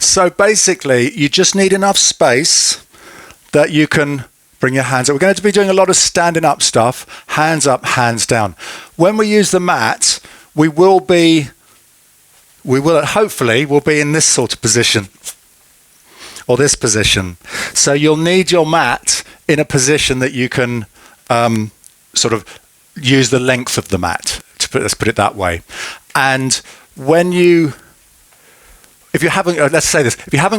So basically, you just need enough space that you can bring your hands up. We're going to be doing a lot of standing up stuff, hands up, hands down. When we use the mat, hopefully we'll be in this sort of position or this position. So you'll need your mat in a position that you can sort of use the length of the mat, let's put it that way. And if you haven't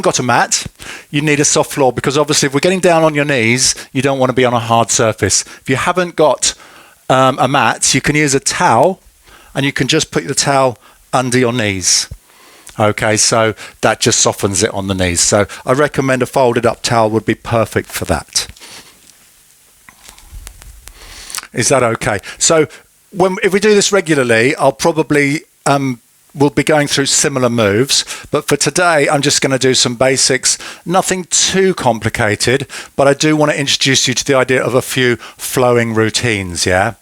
got a mat, you need a soft floor, because obviously if we're getting down on your knees, you don't want to be on a hard surface. If you haven't got a mat, you can use a towel, and you can just put the towel under your knees. Okay, so that just softens it on the knees. So I recommend a folded up towel would be perfect for that. Is that okay? So if we do this regularly, I'll probably we'll be going through similar moves, but for today I'm just going to do some basics, nothing too complicated, but I do want to introduce you to the idea of a few flowing routines. Yeah,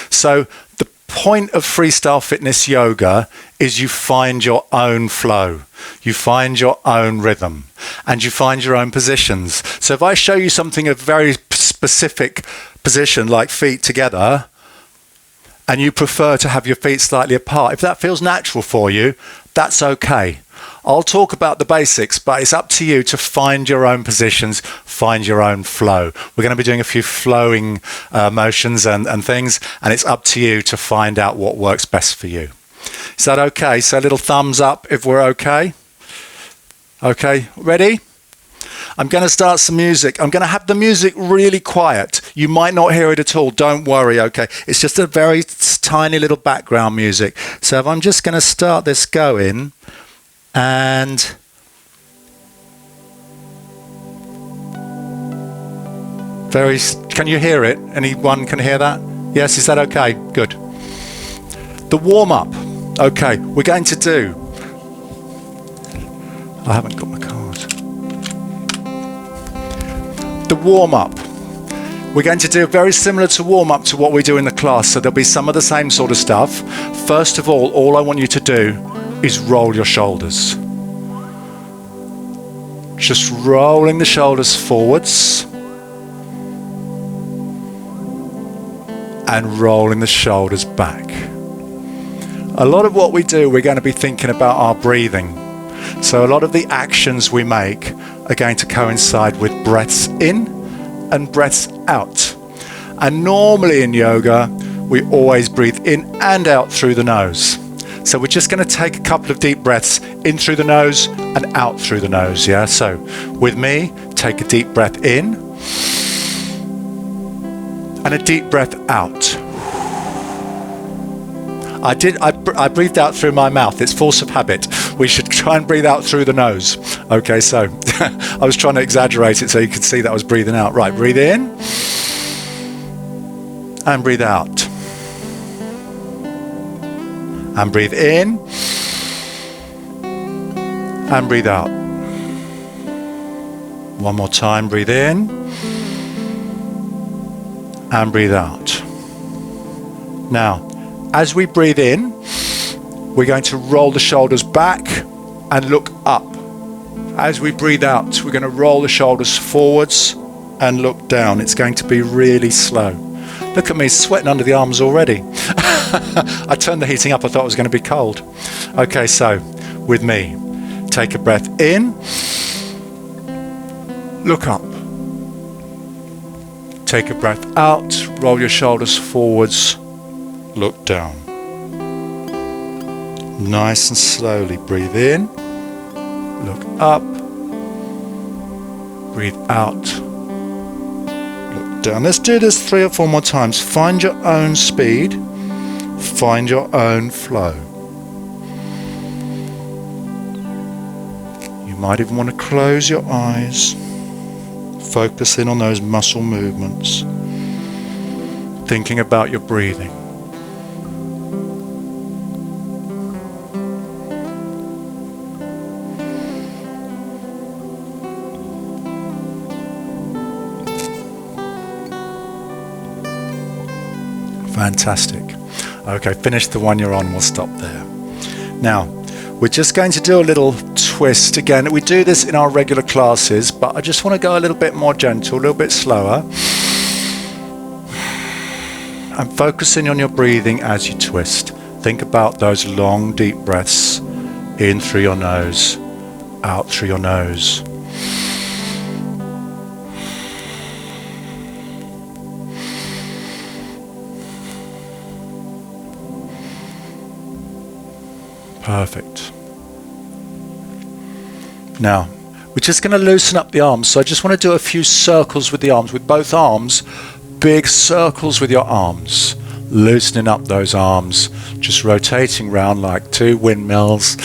so the point of freestyle fitness yoga is you find your own flow, you find your own rhythm, and you find your own positions. So if I show you something, a very specific position like feet together, and you prefer to have your feet slightly apart, if that feels natural for you, that's okay. I'll talk about the basics, but it's up to you to find your own positions, find your own flow. We're going to be doing a few flowing motions and things, and it's up to you to find out what works best for you. Is that okay? So a little thumbs up if we're okay. Okay, ready? I'm going to start some music. I'm going to have the music really quiet. You might not hear it at all. Don't worry, okay? It's just a very tiny little background music. So if I'm just going to start this going, and can you hear it? Anyone can hear that? Yes, is that okay? Good. The warm-up. Okay, we're going to do... I haven't got my card. The warm-up. We're going to do very similar to warm-up to what we do in the class, so there'll be some of the same sort of stuff. First of all I want you to do is roll your shoulders. Just rolling the shoulders forwards and rolling the shoulders back. A lot of what we do, we're going to be thinking about our breathing. So a lot of the actions we make are going to coincide with breaths in and breaths out. And normally in yoga, we always breathe in and out through the nose. So we're just going to take a couple of deep breaths in through the nose and out through the nose. Yeah. So with me, take a deep breath in and a deep breath out. I breathed out through my mouth. It's force of habit. We should try and breathe out through the nose. Okay, so I was trying to exaggerate it so you could see that I was breathing out. Right, breathe in and breathe out. And breathe in and breathe out. One more time, breathe in and breathe out. Now, as we breathe in, we're going to roll the shoulders back and look up. As we breathe out, we're going to roll the shoulders forwards and look down. It's going to be really slow. Look at me sweating under the arms already. I turned the heating up, I thought it was going to be cold. Okay, so with me, take a breath in, look up. Take a breath out, roll your shoulders forwards, look down. Nice and slowly breathe in, look up, breathe out, look down. Let's do this 3 or 4 more times. Find your own speed, find your own flow. You might even want to close your eyes, focus in on those muscle movements, thinking about your breathing. Fantastic. Okay, finish the one you're on, we'll stop there. Now, We're just going to do a little twist again. We do this in our regular classes, but I just want to go a little bit more gentle, a little bit slower. And focusing on your breathing as you twist. Think about those long, deep breaths in through your nose, out through your nose. Perfect. Now, we're just going to loosen up the arms. So I just want to do a few circles with the arms, with both arms, big circles with your arms. Loosening up those arms, just rotating round like two windmills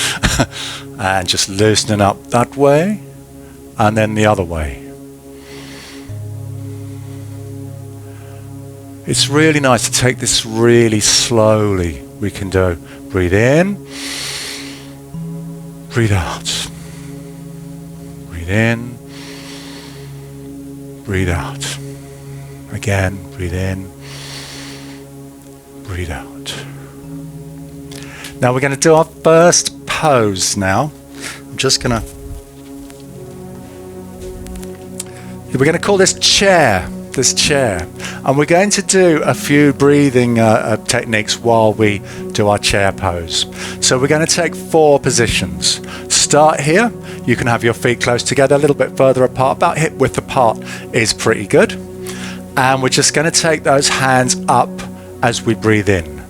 and just loosening up that way and then the other way. It's really nice to take this really slowly. We can do breathe in, breathe out, breathe in, breathe out. Again, breathe in, breathe out. Now we're going to do our first pose now. We're going to call this chair, and we're going to do a few breathing techniques while we do our chair pose. So we're going to take 4 positions. Start here. You can have your feet close together, a little bit further apart, about hip width apart is pretty good. And we're just going to take those hands up as we breathe in.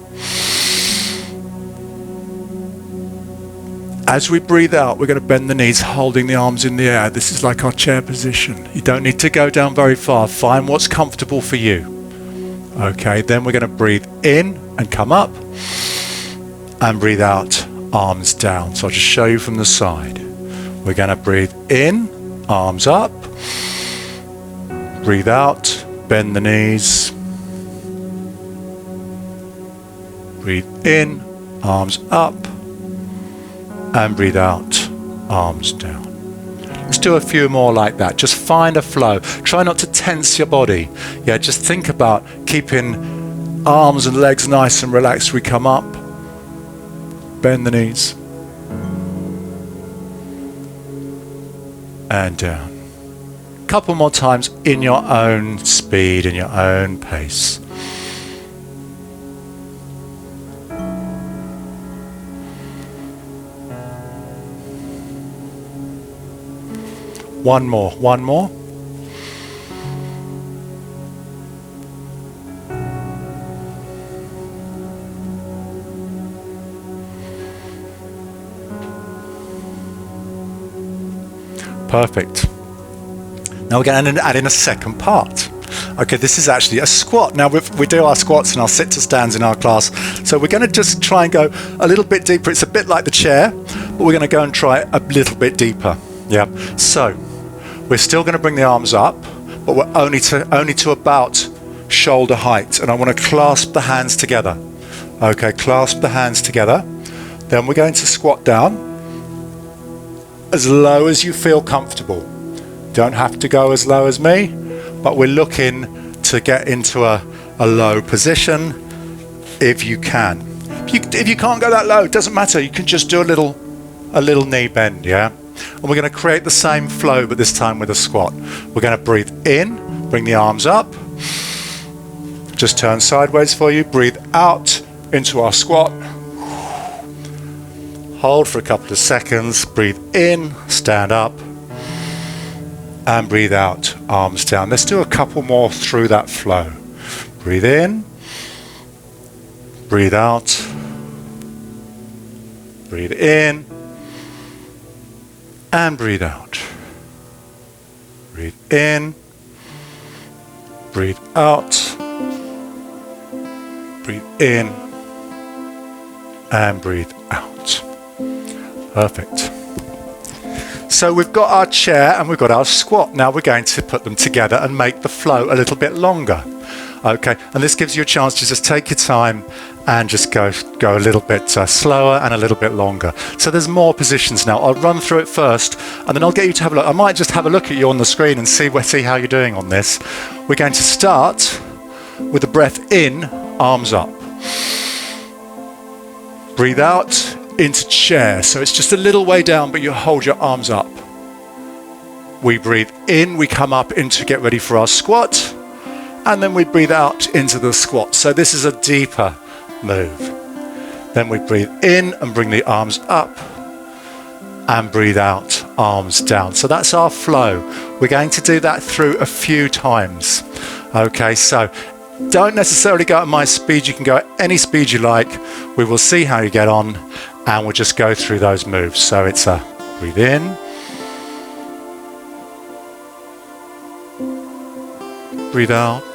As we breathe out, we're going to bend the knees, holding the arms in the air. This is like our chair position. You don't need to go down very far. Find what's comfortable for you. Okay, then we're going to breathe in and come up. And breathe out, arms down. So I'll just show you from the side. We're going to breathe in, arms up. Breathe out, bend the knees. Breathe in, arms up. And breathe out, arms down. Let's do a few more like that. Just find a flow. Try not to tense your body. Yeah, just think about keeping arms and legs nice and relaxed. We come up, bend the knees, and down. Couple more times in your own speed, in your own pace. One more. Perfect. Now we're going to add in a second part. Okay, this is actually a squat. Now we do our squats and our sit to stands in our class. So we're going to just try and go a little bit deeper. It's a bit like the chair, but we're going to go and try it a little bit deeper. Yeah. So we're still going to bring the arms up, but we're only to about shoulder height. And I want to clasp the hands together. Okay, clasp the hands together. Then we're going to squat down as low as you feel comfortable. Don't have to go as low as me, but we're looking to get into a low position if you can. If you can't go that low, it doesn't matter. You can just do a little knee bend, yeah? And we're going to create the same flow, but this time with a squat. We're going to breathe in, bring the arms up. Just turn sideways for you. Breathe out into our squat. Hold for a couple of seconds. Breathe in, stand up. And breathe out, arms down. Let's do a couple more through that flow. Breathe in. Breathe out. Breathe in. And breathe out. Breathe in. Breathe out. Breathe in. And breathe out. Perfect. So we've got our chair and we've got our squat. Now we're going to put them together and make the flow a little bit longer. Okay, and this gives you a chance to just take your time and just go a little bit slower and a little bit longer. So there's more positions now. I'll run through it first and then I'll get you to have a look. I might just have a look at you on the screen and see how you're doing on this. We're going to start with the breath in, arms up. Breathe out into chair. So it's just a little way down, but you hold your arms up. We breathe in, we come up into get ready for our squat, and then we breathe out into the squat. So this is a deeper move. Then we breathe in and bring the arms up, and breathe out, arms down. So that's our flow. We're going to do that through a few times. Okay, so don't necessarily go at my speed. You can go at any speed you like. We will see how you get on, and we'll just go through those moves. So it's a breathe in, breathe out,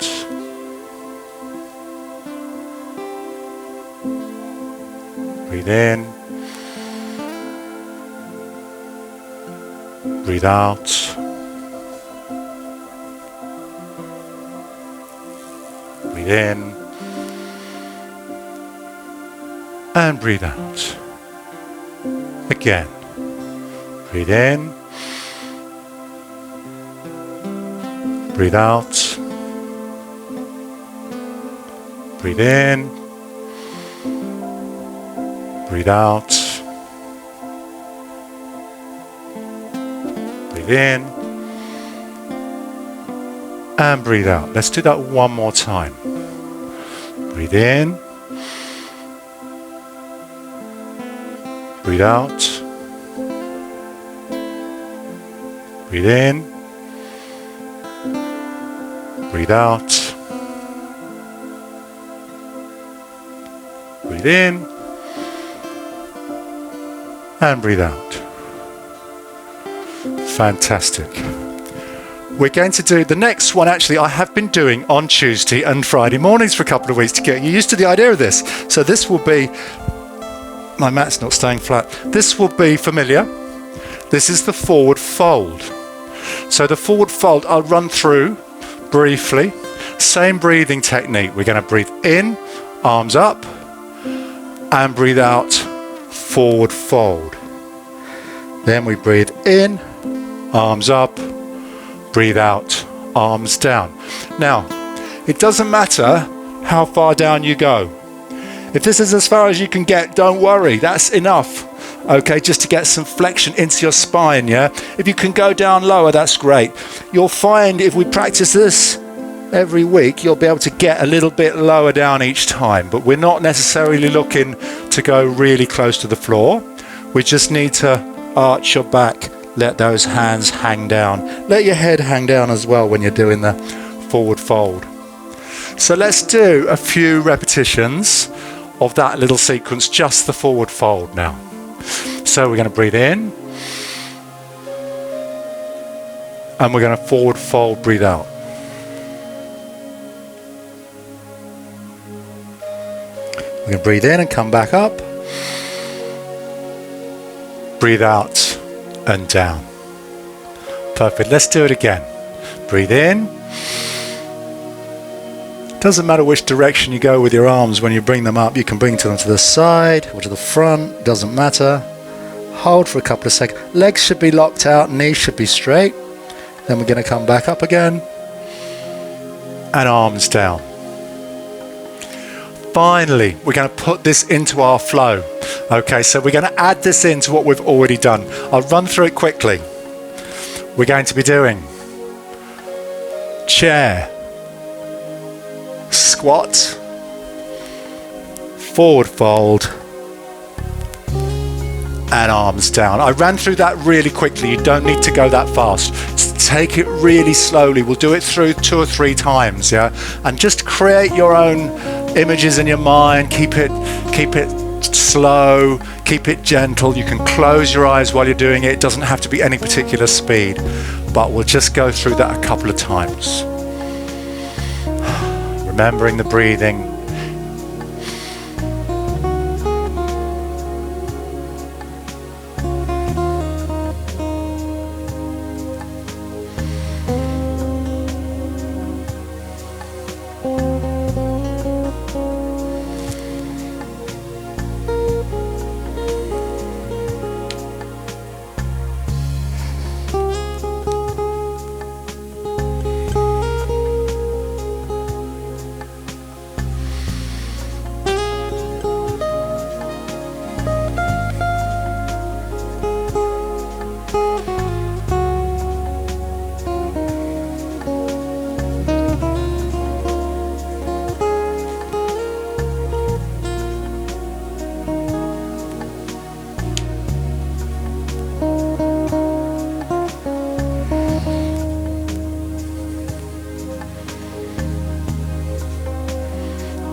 breathe in, breathe out, breathe in, and breathe out. Again, breathe in, breathe out, breathe in, breathe out, breathe in, and breathe out. Let's do that one more time. Breathe in, breathe out, breathe in, breathe out, breathe in, and breathe out. Fantastic. We're going to do the next one. Actually, I have been doing on Tuesday and Friday mornings for a couple of weeks to get you used to the idea of this. So this will be, my mat's not staying flat. This will be familiar. This is the forward fold. So the forward fold, I'll run through briefly. Same breathing technique. We're going to breathe in, arms up, and breathe out, forward fold. Then we breathe in, arms up, breathe out, arms down. Now, it doesn't matter how far down you go. If this is as far as you can get, don't worry, that's enough. Okay, just to get some flexion into your spine, yeah? If you can go down lower, that's great. You'll find if we practice this every week, you'll be able to get a little bit lower down each time, but we're not necessarily looking to go really close to the floor. We just need to arch your back, let those hands hang down. Let your head hang down as well when you're doing the forward fold. So let's do a few repetitions of that little sequence, just the forward fold now. So we're going to breathe in, and we're going to forward fold, breathe out. We're going to breathe in and come back up. Breathe out and down. Perfect. Let's do it again. Breathe in. Doesn't matter which direction you go with your arms when you bring them up. You can bring them to the side or to the front. Doesn't matter. Hold for a couple of seconds. Legs should be locked out. Knees should be straight. Then we're going to come back up again. And arms down. Finally, we're going to put this into our flow. Okay, so we're going to add this into what we've already done. I'll run through it quickly. We're going to be doing chair, squat, forward fold, and arms down. I ran through that really quickly. You don't need to go that fast. Just take it really slowly. We'll do it through 2 or 3 times, yeah? And just create your own images in your mind. Keep it slow, keep it gentle. You can close your eyes while you're doing it. It doesn't have to be any particular speed, but we'll just go through that a couple of times. Remembering the breathing.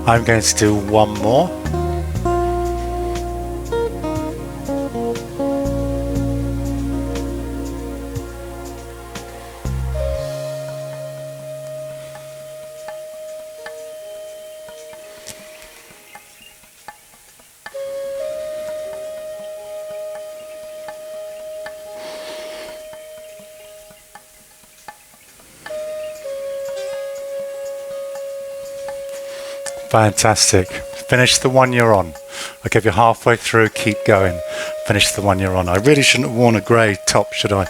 I'm going to do one more. Fantastic. Finish the one you're on. I'll give you halfway through, keep going. Finish the one you're on. I really shouldn't have worn a grey top, should I?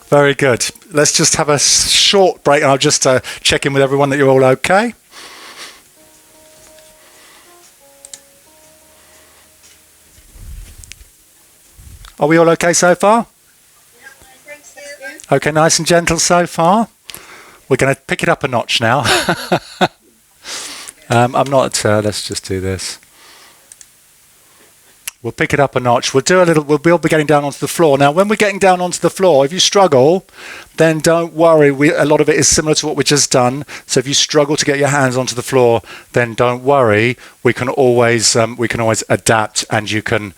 Very good. Let's just have a short break and I'll just check in with everyone that you're all okay. Are we all okay so far? Yeah, thanks, you. Okay, nice and gentle so far. We're going to pick it up a notch now. I'm not, let's just do this. We'll pick it up a notch. We'll be getting down onto the floor. Now, when we're getting down onto the floor, if you struggle, then don't worry. A lot of it is similar to what we just done. So if you struggle to get your hands onto the floor, then don't worry. We can always adapt, and you can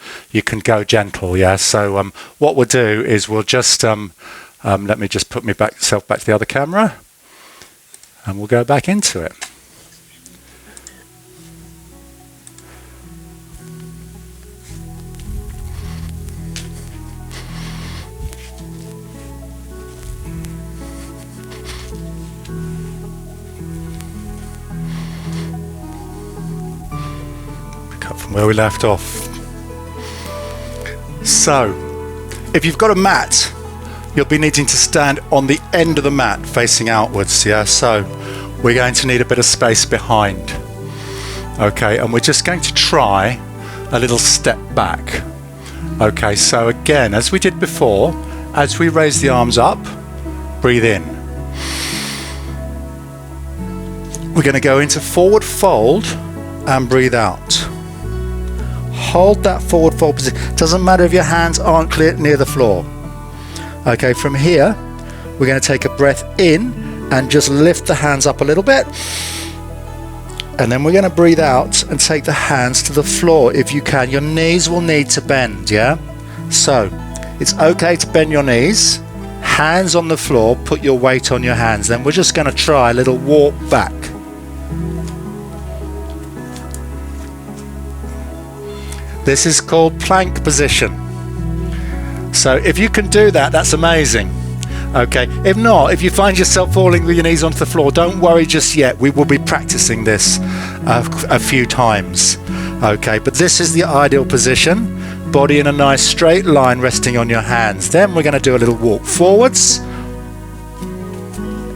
go gentle. Yeah. So what we'll do is we'll just let me just put myself back to the other camera. And we'll go back into it. Pick up from where we left off. So, if you've got a mat, you'll be needing to stand on the end of the mat facing outwards, yeah? So we're going to need a bit of space behind. Okay, and we're just going to try a little step back. Okay, so again, as we did before, as we raise the arms up, breathe in. We're going to go into forward fold and breathe out. Hold that forward fold position. Doesn't matter if your hands aren't clear near the floor. Okay, from here, we're going to take a breath in and just lift the hands up a little bit. And then we're going to breathe out and take the hands to the floor if you can. Your knees will need to bend, yeah? So, it's okay to bend your knees. Hands on the floor, put your weight on your hands. Then we're just going to try a little walk back. This is called plank position. So if you can do that, that's amazing. Okay, if not, if you find yourself falling with your knees onto the floor, don't worry just yet. We will be practicing this a few times. Okay, but this is the ideal position. Body in a nice straight line resting on your hands. Then we're going to do a little walk forwards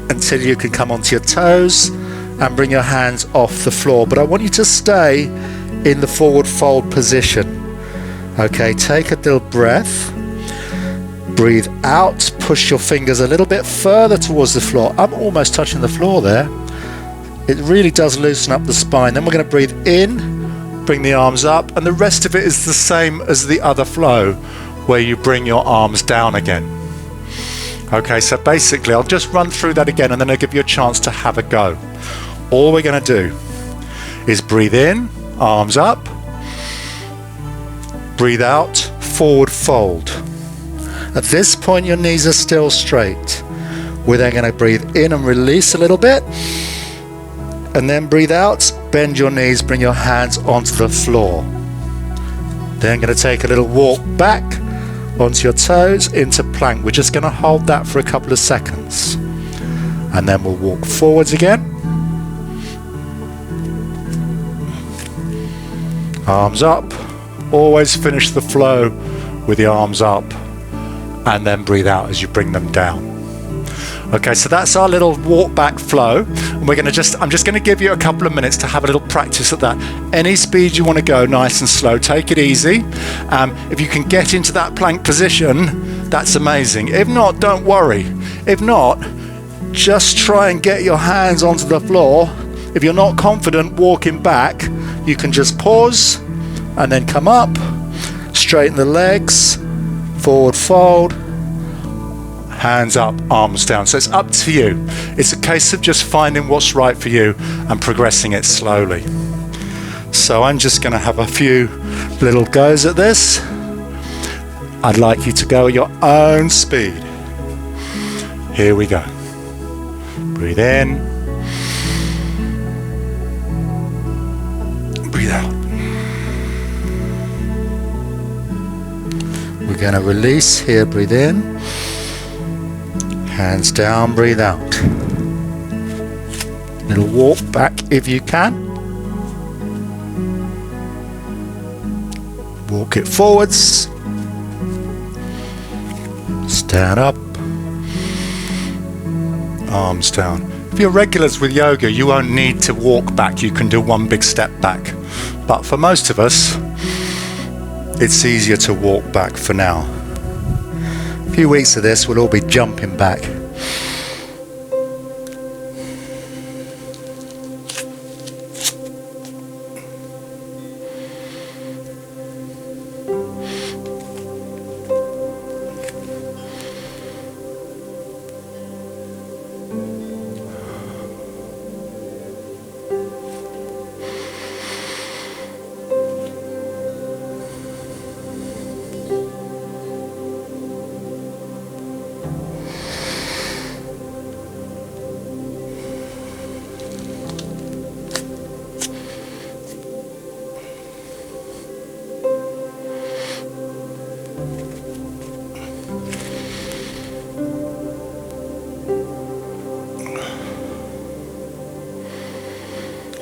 until you can come onto your toes and bring your hands off the floor. But I want you to stay in the forward fold position. Okay, take a little breath. Breathe out, push your fingers a little bit further towards the floor. I'm almost touching the floor there. It really does loosen up the spine. Then we're going to breathe in, bring the arms up, and the rest of it is the same as the other flow, where you bring your arms down again. Okay, so basically I'll just run through that again and then I'll give you a chance to have a go. All we're going to do is breathe in, arms up, breathe out, forward fold. At this point, your knees are still straight. We're then going to breathe in and release a little bit. And then breathe out, bend your knees, bring your hands onto the floor. Then going to take a little walk back onto your toes into plank. We're just going to hold that for a couple of seconds. And then we'll walk forwards again. Arms up. Always finish the flow with the arms up. And then breathe out as you bring them down. Okay, so that's our little walk back flow. And I'm just going to give you a couple of minutes to have a little practice at that. Any speed you want to go, nice and slow, take it easy. If you can get into that plank position, that's amazing. If not, don't worry. If not, just try and get your hands onto the floor. If you're not confident walking back, you can just pause and then come up, straighten the legs, forward fold, hands up, arms down. So it's up to you. It's a case of just finding what's right for you and progressing it slowly. So I'm just going to have a few little goes at this. I'd like you to go at your own speed. Here we go. Breathe in. Breathe out. We're going to release here. Breathe in. Hands down. Breathe out. Little walk back if you can. Walk it forwards. Stand up. Arms down. If you're regulars with yoga, you won't need to walk back. You can do one big step back. But for most of us, it's easier to walk back for now. A few weeks of this, we'll all be jumping back.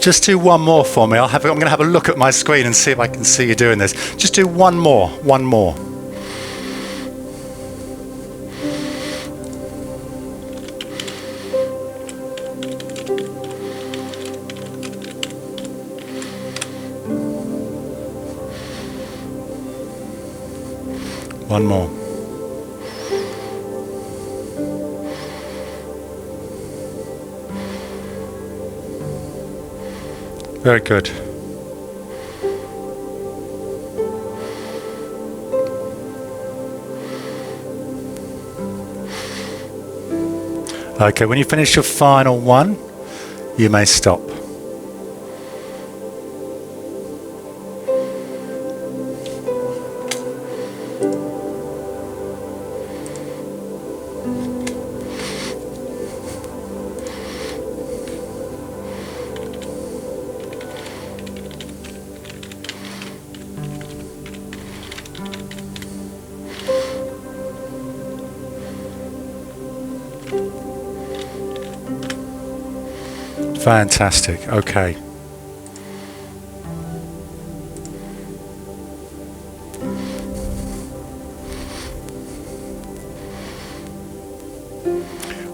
Just do one more for me. I'm going to have a look at my screen and see if I can see you doing this. Just do one more. One more. One more. Very good. Okay, when you finish your final one, you may stop. Fantastic. Okay.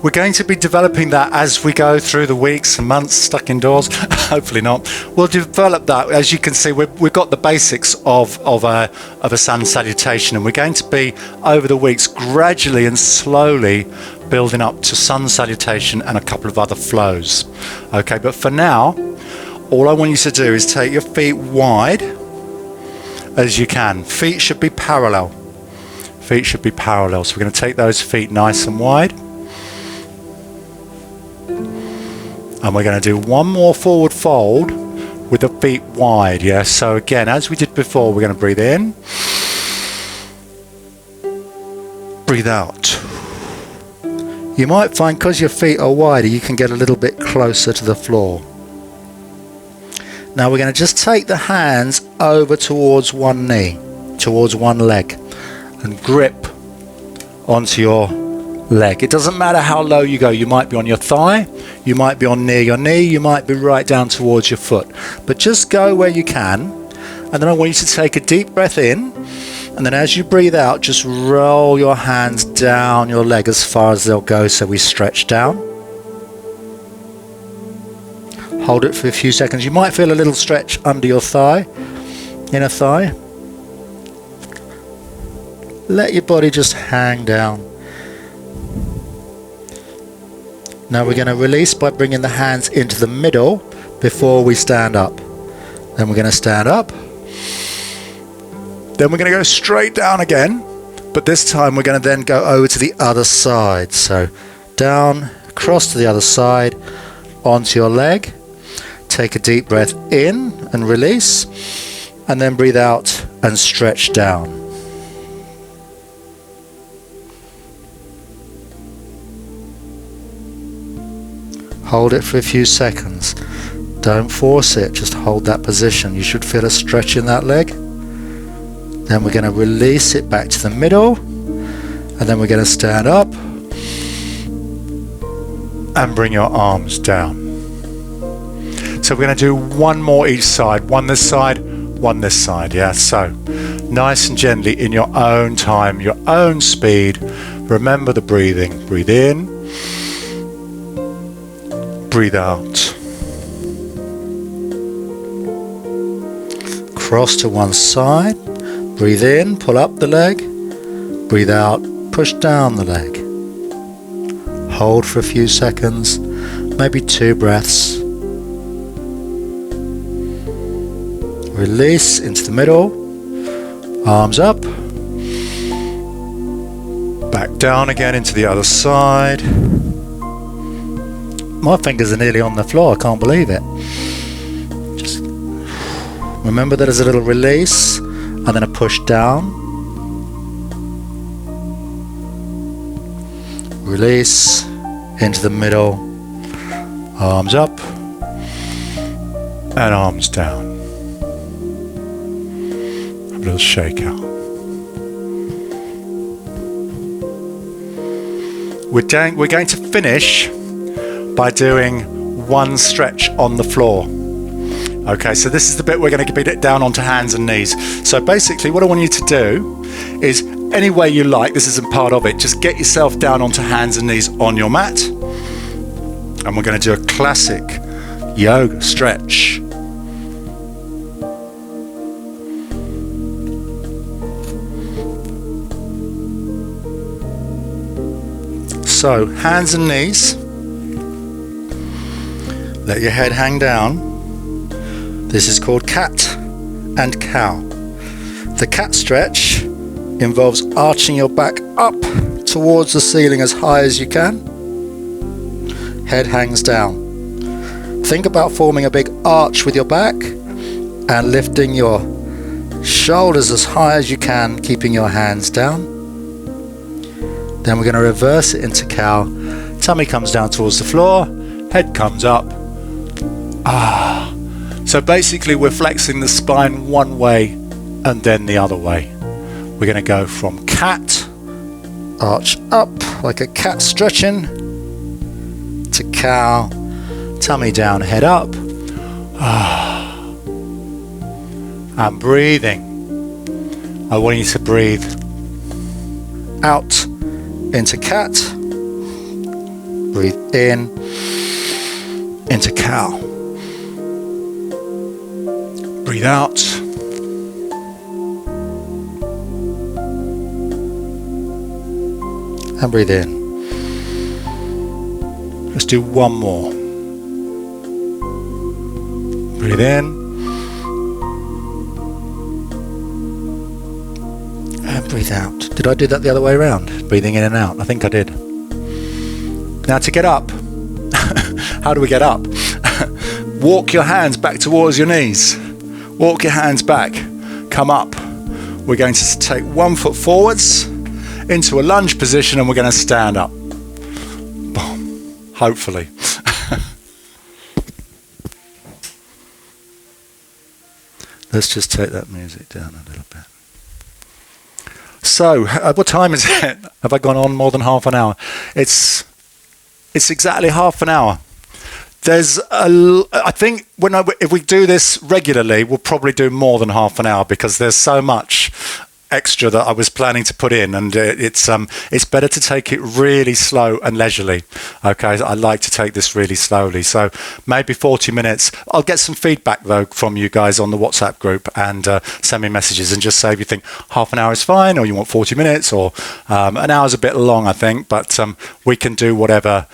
We're going to be developing that as we go through the weeks and months stuck indoors. Hopefully not. We'll develop that. As you can see, we've got the basics of a sun salutation, and we're going to be over the weeks gradually and slowly building up to sun salutation and a couple of other flows. Okay, but for now, all I want you to do is take your feet wide as you can. Feet should be parallel. Feet should be parallel. So we're going to take those feet nice and wide. And we're going to do one more forward fold with the feet wide. Yeah, so again, as we did before, we're going to breathe in. Breathe out. You might find because your feet are wider, you can get a little bit closer to the floor. Now we're going to just take the hands over towards one knee, towards one leg, and grip onto your leg. It doesn't matter how low you go. You might be on your thigh, you might be on near your knee, you might be right down towards your foot. But just go where you can, and then I want you to take a deep breath in, and then as you breathe out, just roll your hands down your leg as far as they'll go, so we stretch down. Hold it for a few seconds. You might feel a little stretch under your thigh, inner thigh. Let your body just hang down. Now we're going to release by bringing the hands into the middle before we stand up. Then we're going to stand up. Then we're going to go straight down again, But this time we're going to then go over to the other side. So down, across to the other side, onto your leg. Take a deep breath in and release, and then breathe out and stretch down. Hold it for a few seconds. Don't force it, just hold that position. You should feel a stretch in that leg. Then we're going to release it back to the middle, and then we're going to stand up and bring your arms down. So we're going to do one more each side, one this side, one this side, yeah? So nice and gently in your own time, your own speed. Remember the breathing. Breathe in, breathe out. Cross to one side, breathe in, pull up the leg, breathe out, push down the leg. Hold for a few seconds, maybe 2 breaths. Release into the middle, arms up, back down again into the other side. My fingers are nearly on the floor, I can't believe it. Just remember that as a little release and then a push down. Release into the middle, arms up and arms down. A little shake out. We're going to finish by doing one stretch on the floor. Okay, so this is the bit we're going to get it down onto hands and knees. So basically what I want you to do is any way you like, this isn't part of it, just get yourself down onto hands and knees on your mat. And we're going to do a classic yoga stretch. So hands and knees, let your head hang down. This is called cat and cow. The cat stretch involves arching your back up towards the ceiling as high as you can. Head hangs down. Think about forming a big arch with your back and lifting your shoulders as high as you can, keeping your hands down. Then we're going to reverse it into cow. Tummy comes down towards the floor, head comes up. So basically we're flexing the spine one way and then the other way. We're going to go from cat, arch up like a cat stretching, to cow, tummy down, head up. And breathing. I want you to breathe out into cat, breathe in into cow, breathe out, and breathe in. Let's do one more. Breathe in and breathe out. Did I do that the other way around? Breathing in and out. I think I did. Now to get up. How do we get up? Walk your hands back towards your knees. Walk your hands back. Come up. We're going to take 1 foot forwards into a lunge position and we're going to stand up. Boom. Hopefully. Let's just take that music down a little bit. So, what time is it? Have I gone on more than half an hour? It's exactly half an hour. I think if we do this regularly, we'll probably do more than half an hour because there's so much extra that I was planning to put in, and it's better to take it really slow and leisurely. Okay, I like to take this really slowly, so maybe 40 minutes. I'll get some feedback though from you guys on the WhatsApp group and send me messages and just say if you think half an hour is fine or you want 40 minutes or an hour's a bit long, I think, but we can do whatever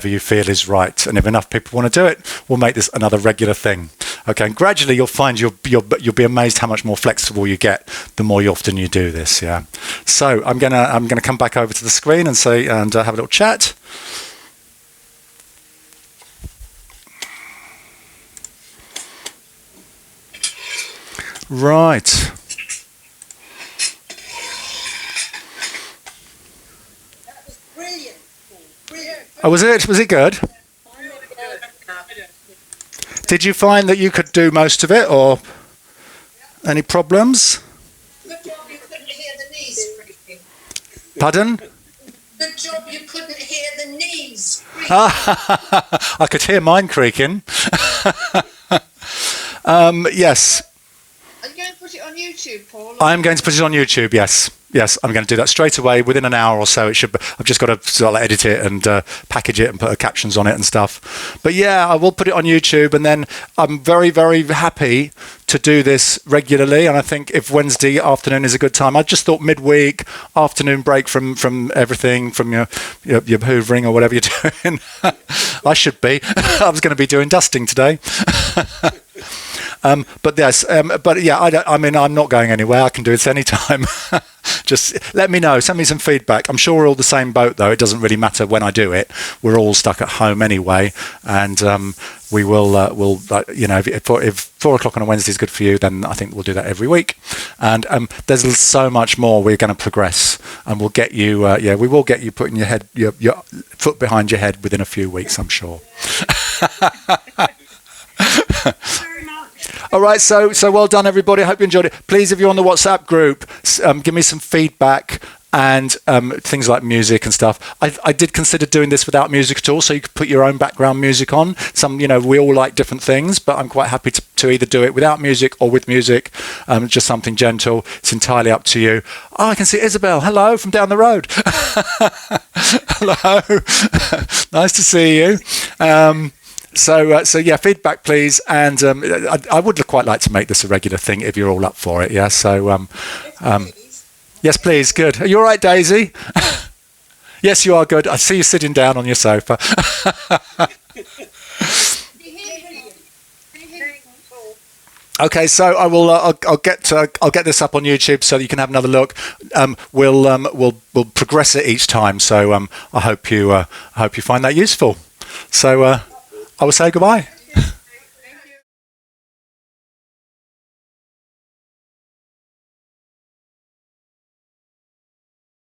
you feel is right, and if enough people want to do it, we'll make this another regular thing. Okay, and gradually you'll find you'll be amazed how much more flexible you get the more often you do this. Yeah. So I'm gonna come back over to the screen and say and have a little chat. Right. That was brilliant, Paul. Brilliant. Oh, was it? Was it good? Did you find that you could do most of it, or any problems? Good job you couldn't hear the knees creaking. Pardon? Good job you couldn't hear the knees creaking. I could hear mine creaking. Yes. Are you going to put it on YouTube, Paul? I'm going to put it on YouTube. Yes, I'm going to do that straight away within an hour or so. It should. I've just got to sort of edit it and package it and put captions on it and stuff. But yeah, I will put it on YouTube, and then I'm very, very happy to do this regularly. And I think if Wednesday afternoon is a good time, I just thought midweek afternoon break from everything, from your hoovering or whatever you're doing. I should be. I was going to be doing dusting today. But yes, but yeah, I mean, I'm not going anywhere. I can do this anytime. Just let me know. Send me some feedback. I'm sure we're all the same boat, though. It doesn't really matter when I do it. We're all stuck at home anyway, and we will. If 4 o'clock on a Wednesday is good for you, then I think we'll do that every week. And there's so much more we're going to progress, and we'll get you. We will get you putting your foot behind your head within a few weeks, I'm sure. All right, so well done, everybody. I hope you enjoyed it. Please, if you're on the WhatsApp group, give me some feedback and things like music and stuff. I did consider doing this without music at all, so you could put your own background music on. We all like different things, but I'm quite happy to either do it without music or with music, just something gentle. It's entirely up to you. Oh, I can see Isabel. Hello from down the road. Hello. Nice to see you. So yeah, feedback please, and I would quite like to make this a regular thing if you're all up for it. Yeah. So yes, please. Good. Are you all right, Daisy? Yes, you are good. I see you sitting down on your sofa. Okay, so I will. I'll get this up on YouTube so that you can have another look. We'll progress it each time. So I hope you find that useful. So I will say goodbye.